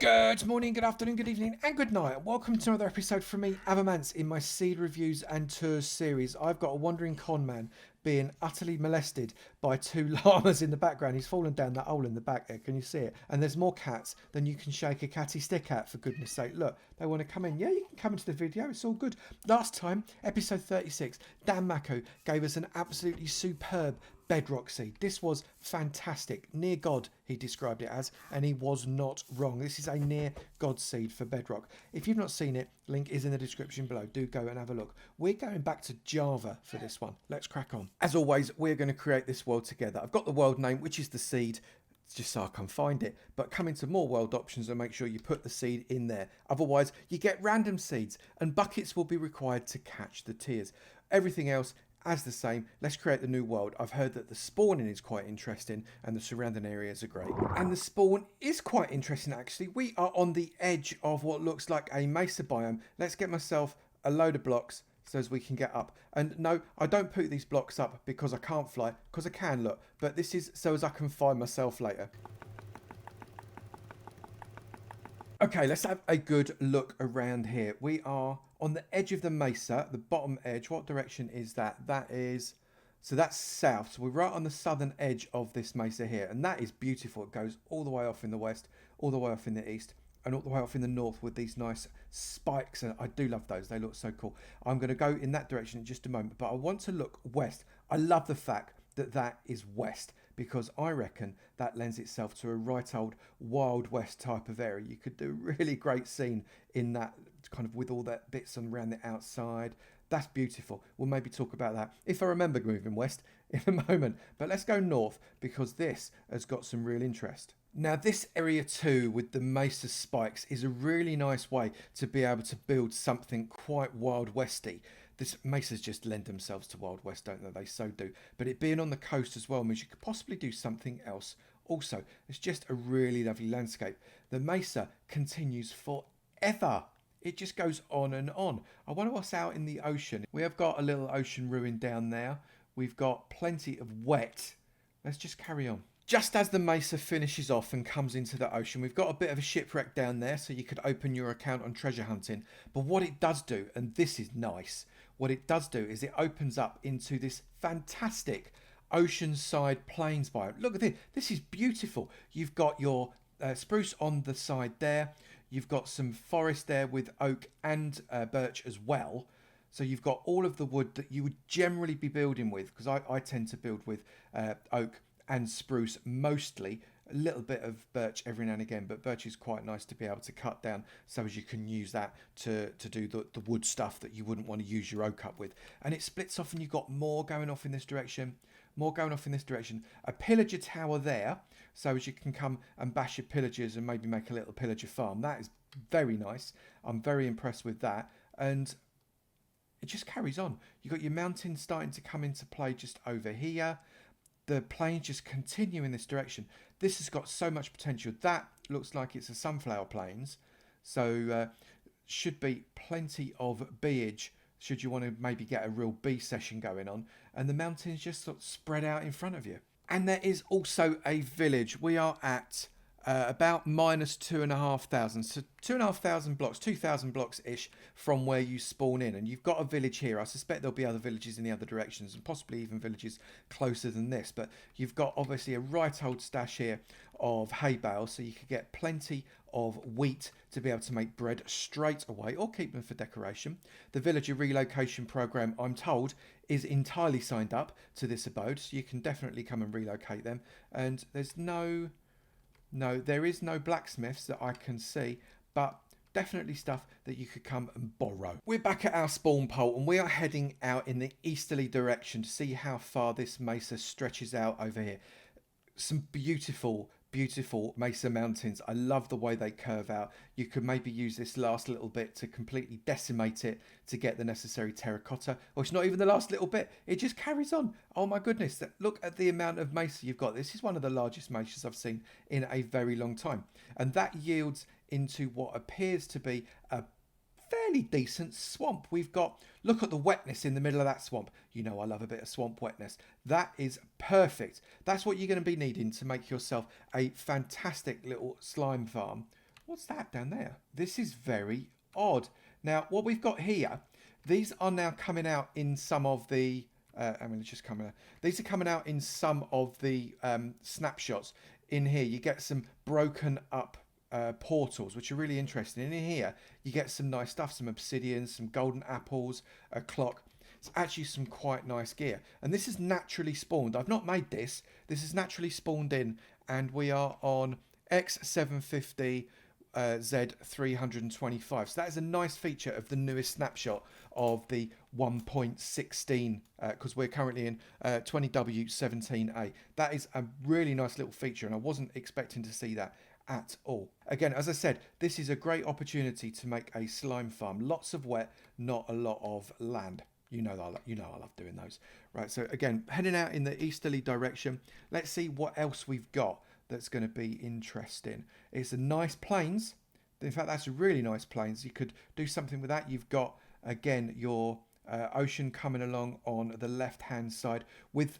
Good morning, good afternoon, good evening, and good night. Welcome to another episode from me, Avomance, in my seed reviews and tours series. I've got a wandering con man being utterly molested by two llamas in the background. He's fallen down that hole in the back there. Can you see it? And there's more cats than you can shake a catty stick at, for goodness sake. Look, they want to come in. Yeah, you can come into the video. It's all good. Last time, episode 36, Dan Mako gave us an absolutely superb bedrock seed. This was fantastic. Near God, he described it as, and he was not wrong. This is a near God seed for bedrock. If you've not seen it, link is in the description below. Do go and have a look. We're going back to Java for this one. Let's crack on. As always, we're going to create this world together. I've got the world name, which is the seed, just so I can find it, but come into more world options and make sure you put the seed in there. Otherwise, you get random seeds, and buckets will be required to catch the tiers. Everything else as the same. Let's create the new world. I've heard that the spawning is quite interesting and the surrounding areas are great. And the spawn is quite interesting actually. We are on the edge of what looks like a mesa biome. Let's get myself a load of blocks so as we can get up. And no, I don't put these blocks up because I can't fly, because I can, look, but this is so as I can find myself later. Okay, let's have a good look around here. We are on the edge of the mesa, the bottom edge. What direction is that? So that's south. So we're right on the southern edge of this mesa here, and that is beautiful. It goes all the way off in the west, all the way off in the east, and all the way off in the north with these nice spikes. And I do love those. They look so cool. I'm going to go in that direction in just a moment, but I want to look west. I love the fact that that is west, because I reckon that lends itself to a right old Wild West type of area. You could do a really great scene in that, kind of with all that bits on around the outside. That's beautiful. We'll maybe talk about that if I remember moving west in a moment. But let's go north, because this has got some real interest. Now this area too, with the mesa spikes, is a really nice way to be able to build something quite Wild Westy. This mesas just lend themselves to Wild West, don't they? They so do. But it being on the coast as well means you could possibly do something else also. It's just a really lovely landscape. The mesa continues forever. It just goes on and on. I wonder what's out in the ocean. We have got a little ocean ruin down there. We've got plenty of wet. Let's just carry on. Just as the mesa finishes off and comes into the ocean, we've got a bit of a shipwreck down there, so you could open your account on treasure hunting. But what it does do, and this is nice, what it does do is it opens up into this fantastic Oceanside Plains biome. Look at this. This is beautiful. You've got your spruce on the side there. You've got some forest there with oak and birch as well. So you've got all of the wood that you would generally be building with, because I tend to build with oak and spruce mostly. A little bit of birch every now and again, but birch is quite nice to be able to cut down so as you can use that to do the wood stuff that you wouldn't want to use your oak up with. And it splits off and you've got more going off in this direction, more going off in this direction. A pillager tower there, so as you can come and bash your pillagers and maybe make a little pillager farm. That is very nice. I'm very impressed with that. And it just carries on. You've got your mountains starting to come into play just over here. The plains just continue in this direction. This has got so much potential. That looks like it's a sunflower plains, so should be plenty of beeage should you want to maybe get a real bee session going on. And the mountains just sort of spread out in front of you. And there is also a village. We are at about minus 2,500, so 2,500 blocks, 2,000 blocks ish from where you spawn in, and you've got a village here. I suspect there'll be other villages in the other directions and possibly even villages closer than this, but you've got obviously a right old stash here of hay bales, so you could get plenty of wheat to be able to make bread straight away or keep them for decoration. The villager relocation program, I'm told, is entirely signed up to this abode, so you can definitely come and relocate them. And there's there is no blacksmiths that I can see, but definitely stuff that you could come and borrow. We're back at our spawn pole and we are heading out in the easterly direction to see how far this mesa stretches out over here. Some beautiful Mesa Mountains. I love the way they curve out. You could maybe use this last little bit to completely decimate it to get the necessary terracotta. Or it's not even the last little bit. It just carries on. Oh my goodness. Look at the amount of mesa you've got. This is one of the largest mesas I've seen in a very long time. And that yields into what appears to be a fairly decent swamp. We've got, look at the wetness in the middle of that swamp. You know I love a bit of swamp wetness. That is perfect. That's what you're going to be needing to make yourself a fantastic little slime farm. What's that down there? This is very odd. Now, what we've got here, these are now coming out in some of the... I mean, it's just coming out. These are coming out in some of the snapshots. In here, you get some broken up portals, which are really interesting. And in here, you get some nice stuff, some obsidian, some golden apples, a clock. It's actually some quite nice gear. And this is naturally spawned. I've not made this. This is naturally spawned in. And we are on X750 Z325. So that is a nice feature of the newest snapshot of the 1.16 because we're currently in 20W17A. That is a really nice little feature, and I wasn't expecting to see that at all. Again, as I said, this is a great opportunity to make a slime farm. Lots of wet, not a lot of land. You know I love doing those. Right, so again, heading out in the easterly direction. Let's see what else we've got that's going to be interesting. It's a nice plains. In fact, that's a really nice plains. You could do something with that. You've got, again, your ocean coming along on the left-hand side with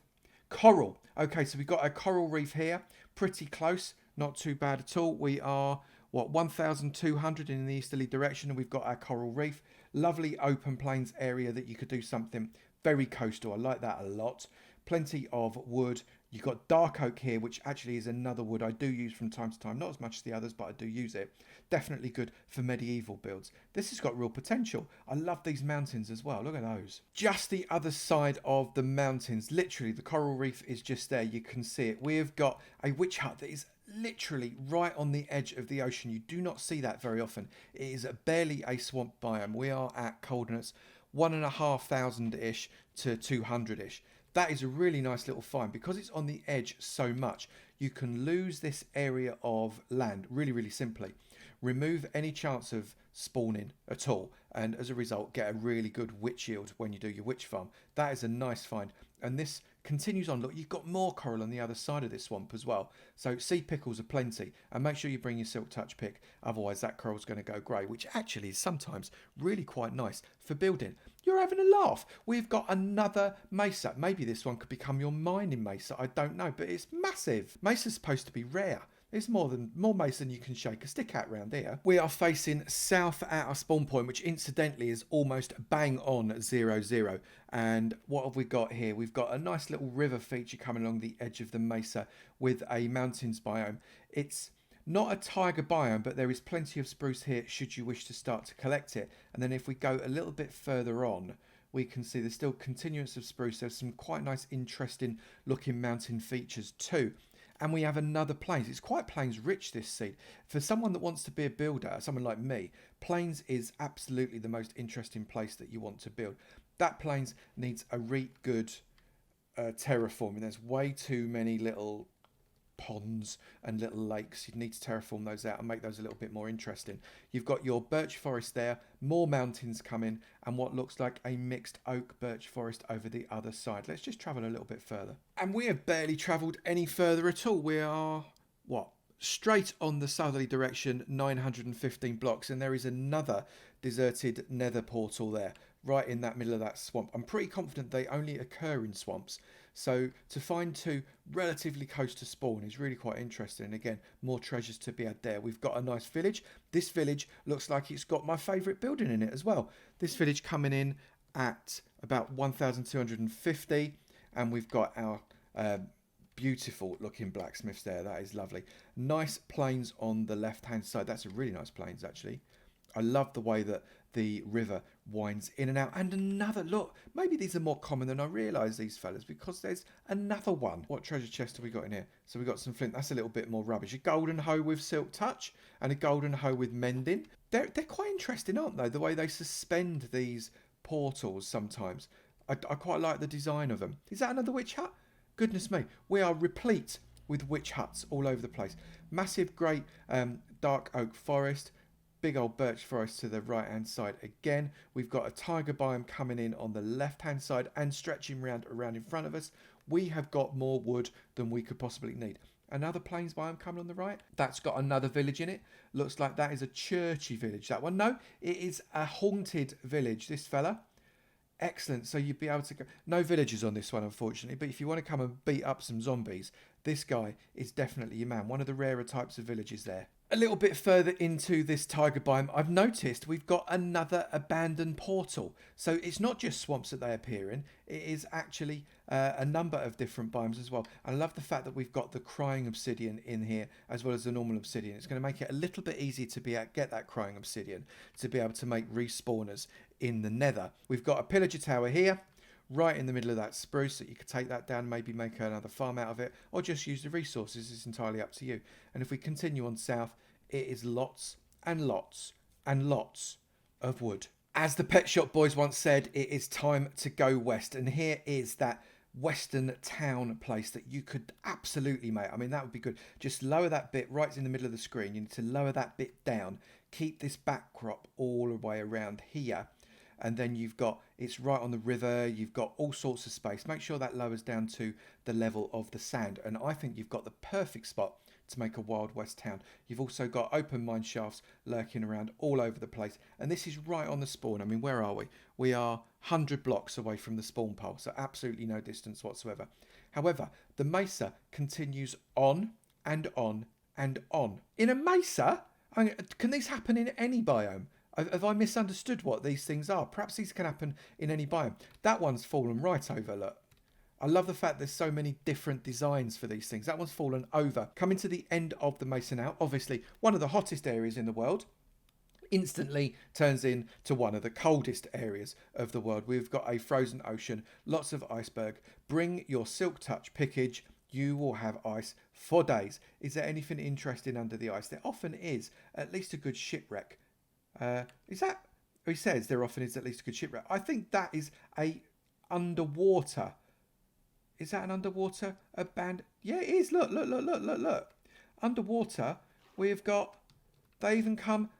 coral. Okay, so we've got a coral reef here. Pretty close. Not too bad at all. We are, what, 1,200 in the easterly direction, and we've got our coral reef. Lovely open plains area that you could do something very coastal. I like that a lot. Plenty of wood. You've got dark oak here, which actually is another wood I do use from time to time. Not as much as the others, but I do use it. Definitely good for medieval builds. This has got real potential. I love these mountains as well. Look at those. Just the other side of the mountains. Literally, the coral reef is just there. You can see it. We've got a witch hut that is literally right on the edge of the ocean. You do not see that very often. It is barely a swamp biome. We are at coordinates 1,500-ish to 200-ish. That is a really nice little find. Because it's on the edge so much, you can lose this area of land really, really simply. Remove any chance of spawning at all, and as a result, get a really good witch yield when you do your witch farm. That is a nice find. And this continues on. Look, you've got more coral on the other side of this swamp as well. So sea pickles are plenty. And make sure you bring your silk touch pick. Otherwise, that coral's going to go grey, which actually is sometimes really quite nice for building. You're having a laugh. We've got another mesa. Maybe this one could become your mining mesa. I don't know, but it's massive. Mesa's supposed to be rare. It's more mesa than you can shake a stick at round here. We are facing south at our spawn point, which incidentally is almost bang on 0-0. And what have we got here? We've got a nice little river feature coming along the edge of the mesa with a mountains biome. It's not a tiger biome, but there is plenty of spruce here should you wish to start to collect it. And then if we go a little bit further on, we can see there's still continuance of spruce. There's some quite nice, interesting looking mountain features too. And we have another plains. It's quite plains rich, this seed. For someone that wants to be a builder, someone like me, plains is absolutely the most interesting place that you want to build. That plains needs a really good terraforming. There's way too many little ponds and little lakes. You need to terraform those out and make those a little bit more interesting. You've got your birch forest there, more mountains coming, and what looks like a mixed oak birch forest over the other side. Let's just travel a little bit further. And we have barely travelled any further at all. We are, what, straight on the southerly direction, 915 blocks, and there is another deserted nether portal there, right in that middle of that swamp. I'm pretty confident they only occur in swamps. So to find two relatively close to spawn is really quite interesting. And again, more treasures to be had there. We've got a nice village. This village looks like it's got my favourite building in it as well. This village coming in at about 1,250. And we've got our beautiful looking blacksmiths there. That is lovely. Nice plains on the left hand side. That's a really nice plains actually. I love the way that the river winds in and out. And another, look, maybe these are more common than I realise, these fellas, because there's another one. What treasure chest have we got in here? So we've got some flint. That's a little bit more rubbish. A golden hoe with silk touch and a golden hoe with mending. They're quite interesting, aren't they? The way they suspend these portals sometimes. I quite like the design of them. Is that another witch hut? Goodness me. We are replete with witch huts all over the place. Massive, great dark oak forest. Big old birch forest to the right hand side again. We've got a tiger biome coming in on the left hand side and stretching around in front of us. We have got more wood than we could possibly need. Another plains biome coming on the right. That's got another village in it. Looks like that is a churchy village, that one. No, it is a haunted village, this fella. Excellent. So you'd be able to go... No villagers on this one, unfortunately. But if you want to come and beat up some zombies, this guy is definitely your man. One of the rarer types of villages there. A little bit further into this tiger biome, I've noticed we've got another abandoned portal. So it's not just swamps that they appear in, it is actually a number of different biomes as well. I love the fact that we've got the crying obsidian in here as well as the normal obsidian. It's going to make it a little bit easier to get that crying obsidian to be able to make respawners in the nether. We've got a pillager tower here, right in the middle of that spruce, that you could take that down, maybe make another farm out of it, or just use the resources. It's entirely up to you. And if we continue on south, it is lots and lots and lots of wood. As the Pet Shop Boys once said, it is time to go west. And here is that western town place that you could absolutely make. I mean, that would be good. Just lower that bit right in the middle of the screen. You need to lower that bit down. Keep this backcrop all the way around here. And then you've got, it's right on the river, you've got all sorts of space. Make sure that lowers down to the level of the sand. And I think you've got the perfect spot to make a Wild West town. You've also got open mine shafts lurking around all over the place. And this is right on the spawn. I mean, where are we? We are 100 blocks away from the spawn pole, so absolutely no distance whatsoever. However, the mesa continues on and on and on. In a mesa? I mean, can these happen in any biome? Have I misunderstood what these things are? Perhaps these can happen in any biome. That one's fallen right over, look. I love the fact there's so many different designs for these things. That one's fallen over. Coming to the end of the mesa now, obviously one of the hottest areas in the world, instantly turns into one of the coldest areas of the world. We've got a frozen ocean, lots of iceberg. Bring your silk touch pickage. You will have ice for days. Is there anything interesting under the ice? There often is, at least a good shipwreck. Is that, he says there often is at least a good shipwreck. I think that is a underwater. Is that an underwater abandoned? Yeah, it is. Look, look, look, look, look, look. Underwater, we've got, they even come,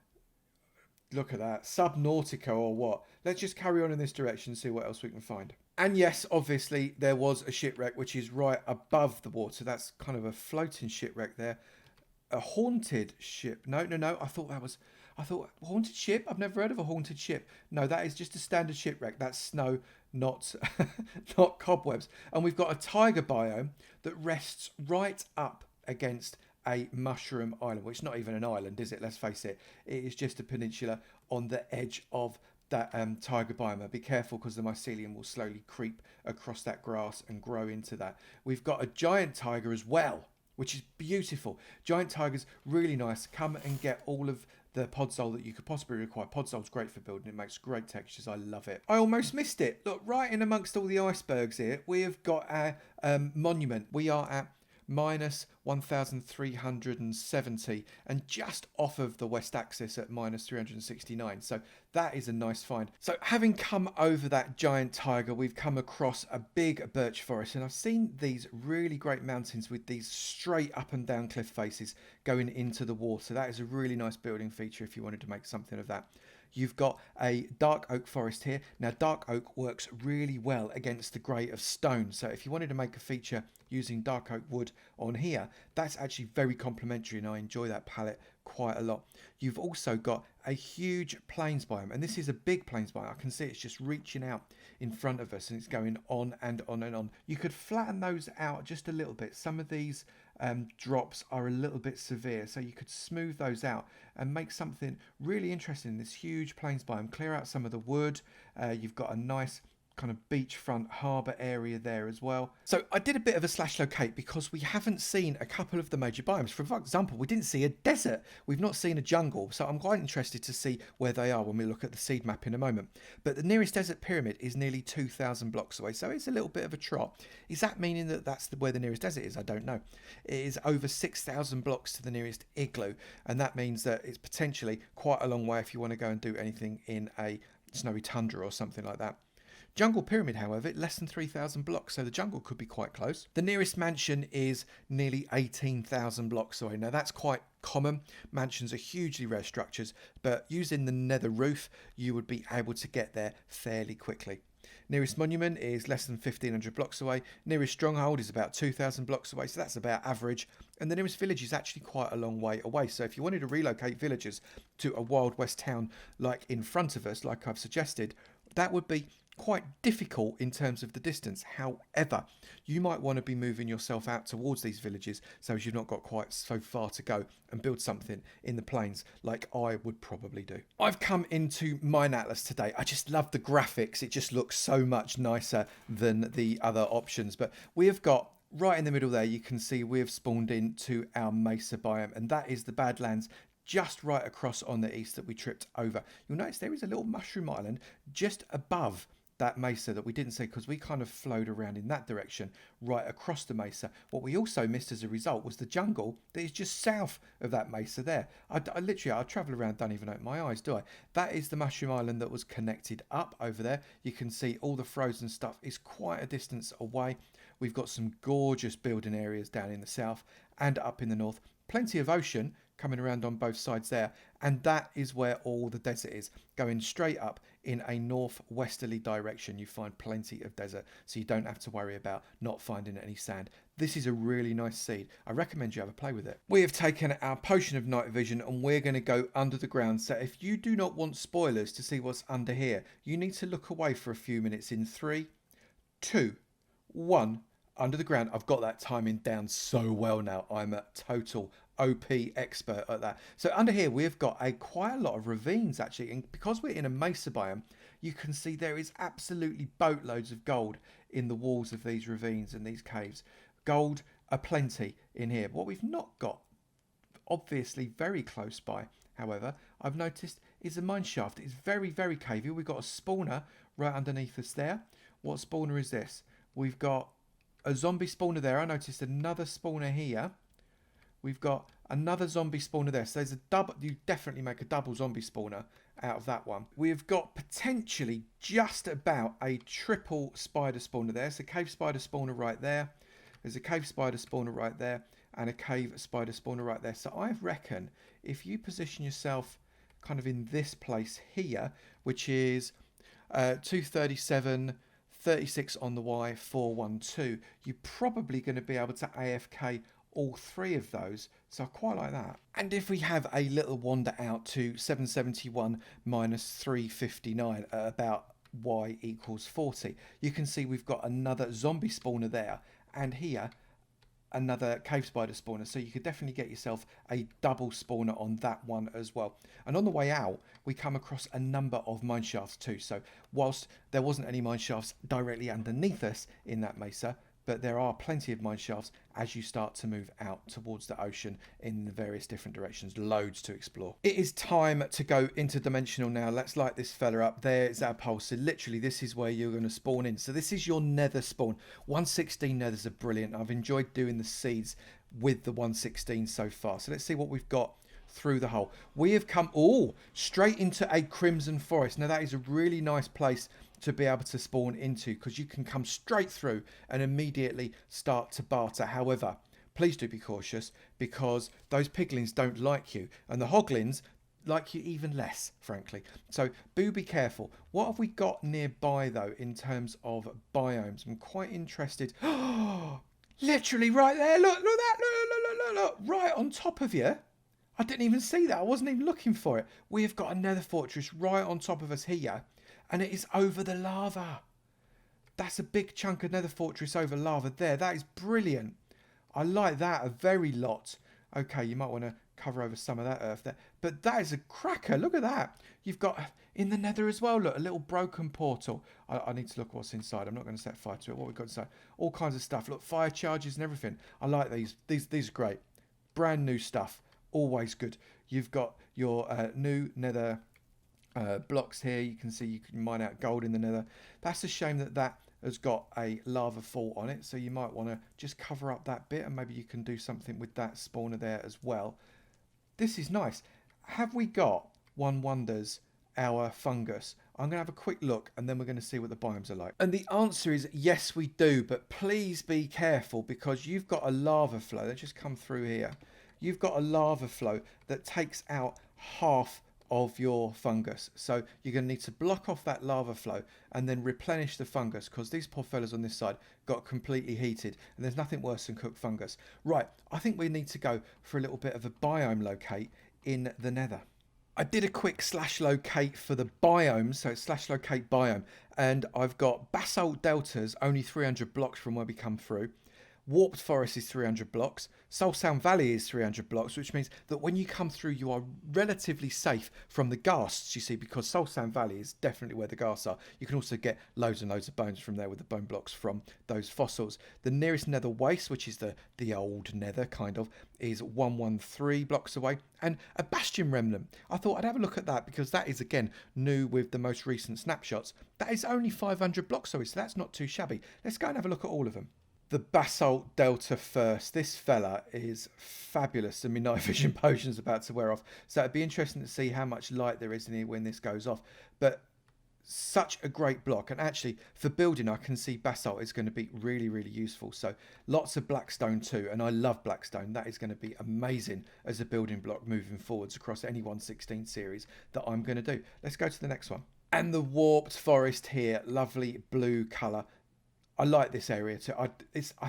look at that, Subnautica or what. Let's just carry on in this direction and see what else we can find. And yes, obviously, there was a shipwreck, which is right above the water. That's kind of a floating shipwreck there. A haunted ship. No, no, no. I thought haunted ship? I've never heard of a haunted ship. No, that is just a standard shipwreck. That's snow, not not cobwebs. And we've got a tiger biome that rests right up against a mushroom island, which is not even an island, is it? Let's face it. It is just a peninsula on the edge of that tiger biome. Be careful because the mycelium will slowly creep across that grass and grow into that. We've got a giant tiger as well, which is beautiful. Giant tigers, really nice. Come and get all of the podzol that you could possibly require. Podzol's great for building. It makes great textures. I love it. I almost missed it. Look, right in amongst all the icebergs here, we have got our monument. We are at minus 1,370 and just off of the west axis at minus 369. So that is a nice find. So having come over that giant tiger, we've come across a big birch forest, and I've seen these really great mountains with these straight up and down cliff faces going into the water. That is a really nice building feature if you wanted to make something of that. You've got a dark oak forest here. Now, dark oak works really well against the grey of stone. So if you wanted to make a feature using dark oak wood on here, that's actually very complementary, and I enjoy that palette quite a lot. You've also got a huge plains biome, and this is a big plains biome. I can see it's just reaching out in front of us, and it's going on and on and on. You could flatten those out just a little bit. Some of these drops are a little bit severe, so you could smooth those out and make something really interesting in this huge plains biome. Clear out some of the wood. You've got a nice kind of beachfront harbour area there as well. So I did a bit of a slash locate because we haven't seen a couple of the major biomes. For example, we didn't see a desert. We've not seen a jungle. So I'm quite interested to see where they are when we look at the seed map in a moment. But the nearest desert pyramid is nearly 2,000 blocks away. So it's a little bit of a trot. Is that meaning that that's where the nearest desert is? I don't know. It is over 6,000 blocks to the nearest igloo. And that means that it's potentially quite a long way if you want to go and do anything in a snowy tundra or something like that. Jungle Pyramid, however, less than 3,000 blocks, so the jungle could be quite close. The nearest mansion is nearly 18,000 blocks away. Now, that's quite common. Mansions are hugely rare structures, but using the nether roof, you would be able to get there fairly quickly. Nearest monument is less than 1,500 blocks away. Nearest stronghold is about 2,000 blocks away, so that's about average. And the nearest village is actually quite a long way away. So if you wanted to relocate villagers to a Wild West town like in front of us, like I've suggested, that would be quite difficult in terms of the distance. However, you might want to be moving yourself out towards these villages so as you've not got quite so far to go and build something in the plains like I would probably do. I've come into Mine Atlas today. I just love the graphics. It just looks so much nicer than the other options. But we have got right in the middle there, you can see we have spawned into our Mesa biome, and that is the Badlands just right across on the east that we tripped over. You'll notice there is a little mushroom island just above that mesa that we didn't see because we kind of flowed around in that direction right across the mesa. What we also missed as a result was the jungle that is just south of that mesa there. I travel around, don't even open my eyes, do I? That is the mushroom island that was connected up over there. You can see all the frozen stuff is quite a distance away. We've got some gorgeous building areas down in the south and up in the north. Plenty of ocean coming around on both sides there, and that is where all the desert is. Going straight up in a northwesterly direction, you find plenty of desert, so you don't have to worry about not finding any sand. This is a really nice seed. I recommend you have a play with it. We have taken our potion of night vision and we're going to go under the ground. So if you do not want spoilers to see what's under here, you need to look away for a few minutes in 3, 2, 1. Under the ground. I've got that timing down so well now. I'm a total OP expert at that. So under here we've got quite a lot of ravines actually, and because we're in a mesa biome, you can see there is absolutely boatloads of gold in the walls of these ravines and these caves. Gold aplenty in here. What we've not got, obviously very close by, however, I've noticed is a mine shaft. It's very, very cavey. We've got a spawner right underneath us there. What spawner is this? We've got a zombie spawner there. I noticed another spawner here. We've got another zombie spawner there. So there's a double. You definitely make a double zombie spawner out of that one. We've got potentially just about a triple spider spawner there. So cave spider spawner right there. There's a cave spider spawner right there. And a cave spider spawner right there. So I reckon if you position yourself kind of in this place here, which is 237... 36 on the Y, 412, you're probably going to be able to AFK all 3 of those, so I quite like that. And if we have a little wander out to 771 minus 359 at about Y equals 40, you can see we've got another zombie spawner there, and here another cave spider spawner, so you could definitely get yourself a double spawner on that one as well. And on the way out we come across a number of mine shafts too, so whilst there wasn't any mine shafts directly underneath us in that mesa, but there are plenty of mine shafts as you start to move out towards the ocean in the various different directions. Loads to explore. It is time to go interdimensional now. Let's light this fella up. There's our pulse. So literally this is where you're going to spawn in. So this is your nether spawn. 116 nethers are brilliant. I've enjoyed doing the seeds with the 116 so far. So let's see what we've got through the hole. We have come straight into a crimson forest. Now that is a really nice place to be able to spawn into, because you can come straight through and immediately start to barter. However, please do be cautious, because those piglins don't like you, and the hoglins like you even less, frankly. So do be careful. What have we got nearby though in terms of biomes? I'm quite interested. Literally right there. Look at that. Look. Right on top of you. I didn't even see that. I wasn't even looking for it. We have got a nether fortress right on top of us here, and it is over the lava. That's a big chunk of nether fortress over lava there. That is brilliant. I like that a very lot. Okay, you might want to cover over some of that earth there. But that is a cracker. Look at that. You've got in the nether as well, look, a little broken portal. I need to look what's inside. I'm not going to set fire to it. What we've got inside? All kinds of stuff. Look, fire charges and everything. I like these. These are great. Brand new stuff. Always good. You've got your new nether blocks here. You can see you can mine out gold in the nether. That's a shame that has got a lava fall on it, so you might want to just cover up that bit, and maybe you can do something with that spawner there as well. This is nice. Have we got One Wonders our fungus? I'm going to have a quick look and then we're going to see what the biomes are like. And the answer is yes, we do, but please be careful, because you've got a lava flow. Let's just come through here. You've got a lava flow that takes out half of your fungus, so you're going to need to block off that lava flow and then replenish the fungus, because these poor fellas on this side got completely heated, and there's nothing worse than cooked fungus. Right, I think we need to go for a little bit of a biome locate in the nether. I did a quick slash locate for the biome, so it's slash locate biome, and I've got Basalt Deltas, only 300 blocks from where we come through. Warped Forest is 300 blocks. Soul Sound Valley is 300 blocks, which means that when you come through, you are relatively safe from the ghasts, you see, because Soul Sound Valley is definitely where the ghasts are. You can also get loads and loads of bones from there with the bone blocks from those fossils. The nearest Nether Waste, which is the old Nether, kind of, is 113 blocks away. And a Bastion Remnant. I thought I'd have a look at that because that is, again, new with the most recent snapshots. That is only 500 blocks away, so that's not too shabby. Let's go and have a look at all of them. The Basalt Delta first. This fella is fabulous, and my night vision potion's about to wear off. So it'd be interesting to see how much light there is in here when this goes off. But such a great block, and actually for building I can see basalt is going to be really, really useful. So lots of blackstone too, and I love blackstone. That is going to be amazing as a building block moving forwards across any 116 series that I'm going to do. Let's go to the next one. And the warped forest here, lovely blue colour. I like this area too. I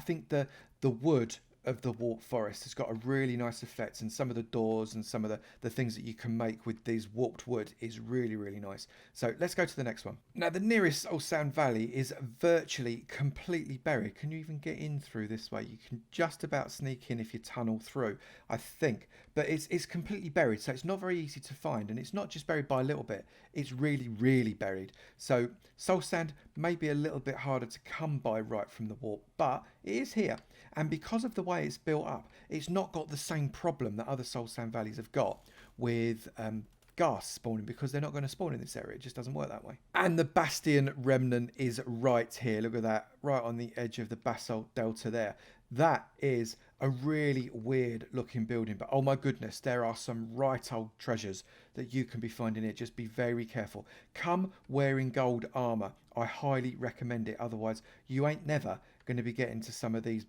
think the wood of the warped forest has got a really nice effect, and some of the doors and some of the things that you can make with these warped wood is really, really nice. So let's go to the next one. Now the nearest Oceanside Valley is virtually completely buried. Can you even get in through this way? You can just about sneak in if you tunnel through, I think, but it's completely buried, so it's not very easy to find, and it's not just buried by a little bit, it's really, really buried. So soul sand may be a little bit harder to come by right from the warp, but it is here. And because of the way it's built up, it's not got the same problem that other soul sand valleys have got with ghasts spawning, because they're not going to spawn in this area. It just doesn't work that way. And the Bastion Remnant is right here. Look at that, right on the edge of the Basalt Delta there. That is a really weird looking building, but oh my goodness, there are some right old treasures that you can be finding here. Just be very careful. Come wearing gold armor. I highly recommend it. Otherwise, you ain't never going to be getting to some of these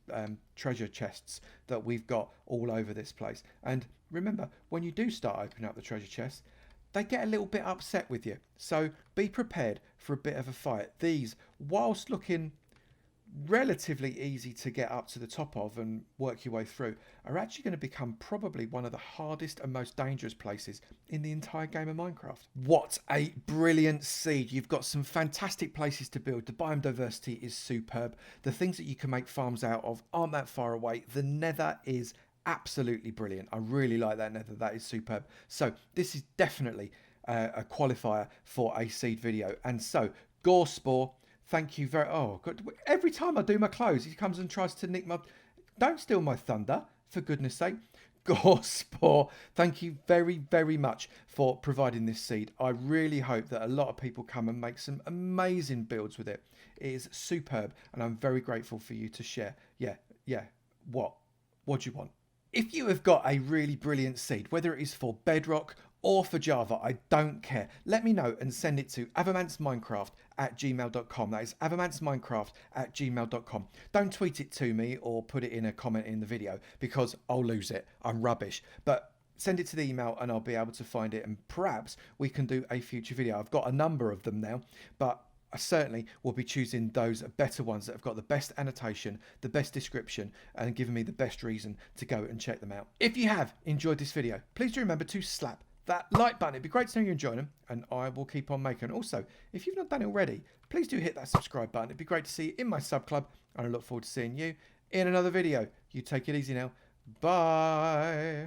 treasure chests that we've got all over this place. And remember, when you do start opening up the treasure chests, they get a little bit upset with you. So be prepared for a bit of a fight. These, whilst looking relatively easy to get up to the top of and work your way through, are actually going to become probably one of the hardest and most dangerous places in the entire game of Minecraft. What a brilliant seed. You've got some fantastic places to build. The biome diversity is superb. The things that you can make farms out of aren't that far away. The nether is absolutely brilliant. I really like that nether. That is superb. So this is definitely a qualifier for a seed video. And so Gorespore, thank you very... Oh, God. Every time I do my clothes, he comes and tries to nick my... Don't steal my thunder, for goodness sake. Gorespore, thank you very, very much for providing this seed. I really hope that a lot of people come and make some amazing builds with it. It is superb, and I'm very grateful for you to share. Yeah. What do you want? If you have got a really brilliant seed, whether it is for Bedrock or for Java, I don't care. Let me know and send it to avomanceminecraft@gmail.com. That is avomanceminecraft@gmail.com. Don't tweet it to me or put it in a comment in the video, because I'll lose it. I'm rubbish. But send it to the email and I'll be able to find it, and perhaps we can do a future video. I've got a number of them now, but I certainly will be choosing those better ones that have got the best annotation, the best description, and giving me the best reason to go and check them out. If you have enjoyed this video, please do remember to slap that like button. It'd be great to know you're enjoying them, and I will keep on making. Also, if you've not done it already, please do hit that subscribe button. It'd be great to see you in my sub club, and I look forward to seeing you in another video. You take it easy now. Bye.